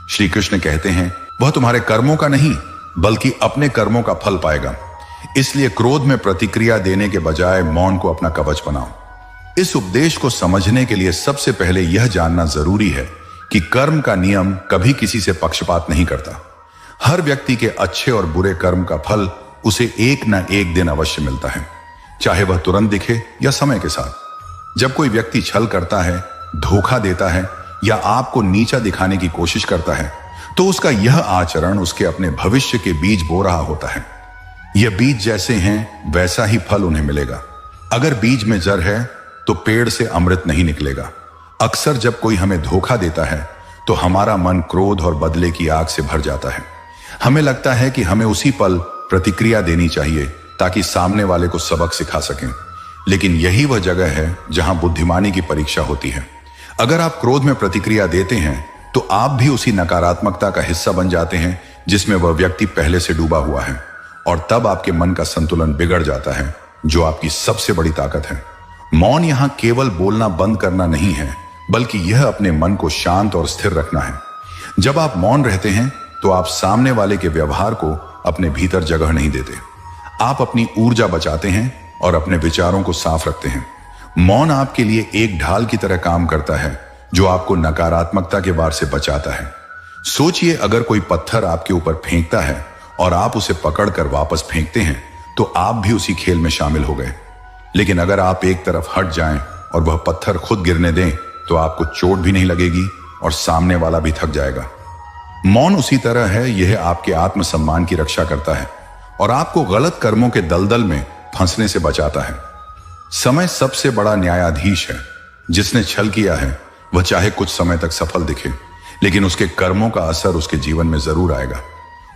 श्री कृष्ण कहते हैं वह तुम्हारे कर्मों का नहीं बल्कि अपने कर्मों का फल पाएगा। इसलिए क्रोध में प्रतिक्रिया देने के बजाय मौन को अपना कवच बनाओ। इस उपदेश को समझने के लिए सबसे पहले यह जानना जरूरी है कि कर्म का नियम कभी किसी से पक्षपात नहीं करता। हर व्यक्ति के अच्छे और बुरे कर्म का फल उसे एक न एक दिन अवश्य मिलता है, चाहे वह तुरंत दिखे या समय के साथ। जब कोई व्यक्ति छल करता है, धोखा देता है या आपको नीचा दिखाने की कोशिश करता है, तो उसका यह आचरण उसके अपने भविष्य के बीज बो रहा होता है। यह बीज जैसे हैं वैसा ही फल उन्हें मिलेगा। अगर बीज में जर है तो पेड़ से अमृत नहीं निकलेगा। अक्सर जब कोई हमें धोखा देता है तो हमारा मन क्रोध और बदले की आग से भर जाता है। हमें लगता है कि हमें उसी पल प्रतिक्रिया देनी चाहिए ताकि सामने वाले को सबक सिखा सकें, लेकिन यही वह जगह है जहां बुद्धिमानी की परीक्षा होती है। अगर आप क्रोध में प्रतिक्रिया देते हैं तो आप भी उसी नकारात्मकता का हिस्सा बन जाते हैं जिसमें वह व्यक्ति पहले से डूबा हुआ है, और तब आपके मन का संतुलन बिगड़ जाता है, जो आपकी सबसे बड़ी ताकत है। मौन यहां केवल बोलना बंद करना नहीं है, बल्कि यह अपने मन को शांत और स्थिर रखना है। जब आप मौन रहते हैं तो आप सामने वाले के व्यवहार को अपने भीतर जगह नहीं देते। आप अपनी ऊर्जा बचाते हैं और अपने विचारों को साफ रखते हैं। मौन आपके लिए एक ढाल की तरह काम करता है जो आपको नकारात्मकता के वार से बचाता है। सोचिए, अगर कोई पत्थर आपके ऊपर फेंकता है और आप उसे पकड़कर वापस फेंकते हैं तो आप भी उसी खेल में शामिल हो गए। लेकिन अगर आप एक तरफ हट जाएं और वह पत्थर खुद गिरने दें तो आपको चोट भी नहीं लगेगी और सामने वाला भी थक जाएगा। मौन उसी तरह है, यह आपके आत्मसम्मान की रक्षा करता है और आपको गलत कर्मों के दलदल में फंसने से बचाता है। समय सबसे बड़ा न्यायाधीश है। जिसने छल किया है वह चाहे कुछ समय तक सफल दिखे, लेकिन उसके कर्मों का असर उसके जीवन में जरूर आएगा।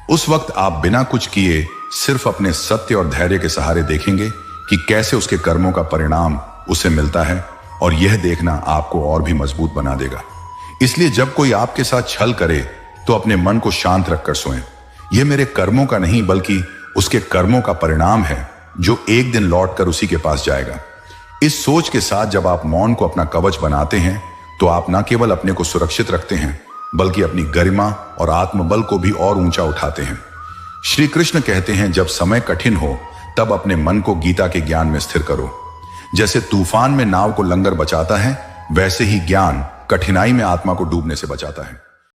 उस वक्त आप बिना कुछ किए सिर्फ अपने सत्य और धैर्य के सहारे देखेंगे कि कैसे उसके कर्मों का परिणाम उसे मिलता है, और यह देखना आपको और भी मजबूत बना देगा। इसलिए जब कोई आपके साथ छल करे तो अपने मन को शांत रखकर सोएं। यह मेरे कर्मों का नहीं बल्कि उसके कर्मों का परिणाम है जो एक दिन लौटकर उसी के पास जाएगा। इस सोच के साथ जब आप मौन को अपना कवच बनाते हैं तो आप न केवल अपने को सुरक्षित रखते हैं बल्कि अपनी गरिमा और आत्मबल को भी और ऊंचा उठाते हैं। श्री कृष्ण कहते हैं, जब समय कठिन हो तब अपने मन को गीता के ज्ञान में स्थिर करो। जैसे तूफान में नाव को लंगर बचाता है, वैसे ही ज्ञान कठिनाई में आत्मा को डूबने से बचाता है।